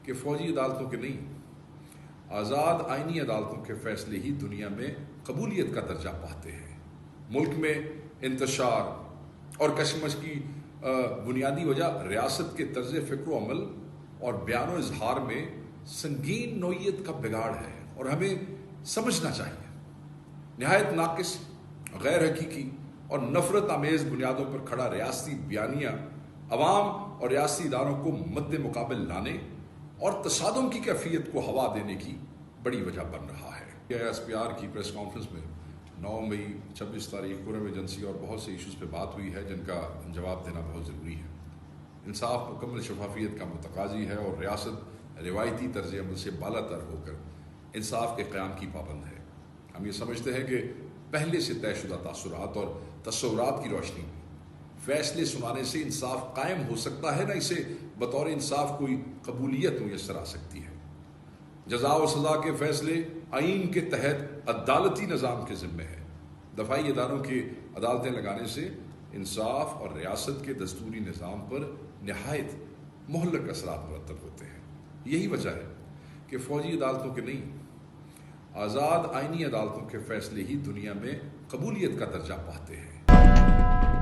کہ فوجی عدالتوں کے نہیں، آزاد آئینی عدالتوں کے فیصلے ہی دنیا میں قبولیت کا درجہ پاتے ہیں۔ ملک میں انتشار اور کشمکش کی بنیادی وجہ ریاست کے طرز فکر و عمل اور بیان و اظہار میں سنگین نوعیت کا بگاڑ ہے، اور ہمیں سمجھنا چاہیے نہایت ناقص، غیر حقیقی اور نفرت آمیز بنیادوں پر کھڑا ریاستی بیانیہ عوام اور ریاستی اداروں کو مد مقابل لانے اور تصادم کی کیفیت کو ہوا دینے کی بڑی وجہ بن رہا ہے۔ ایس پی آر کی پریس کانفرنس میں 9 مئی 26 تاریخ قرم ایجنسی اور بہت سے ایشوز پہ بات ہوئی ہے جن کا جواب دینا بہت ضروری ہے۔ انصاف مکمل شفافیت کا متقاضی ہے اور ریاست روایتی طرز عمل سے بالا تر ہو کر انصاف کے قیام کی پابند ہے۔ ہم یہ سمجھتے ہیں کہ پہلے سے طے شدہ تاثرات اور تصورات کی روشنی میں فیصلے سنانے سے انصاف قائم ہو سکتا ہے، نہ اسے بطور انصاف کوئی قبولیت میسر آ سکتی ہے۔ جزا و سزا کے فیصلے آئین کے تحت عدالتی نظام کے ذمہ ہے۔ دفاعی اداروں کی عدالتیں لگانے سے انصاف اور ریاست کے دستوری نظام پر نہایت مہلک اثرات مرتب ہوتے ہیں۔ یہی وجہ ہے کہ فوجی عدالتوں کے نہیں، آزاد آئینی عدالتوں کے فیصلے ہی دنیا میں قبولیت کا درجہ پاتے ہیں۔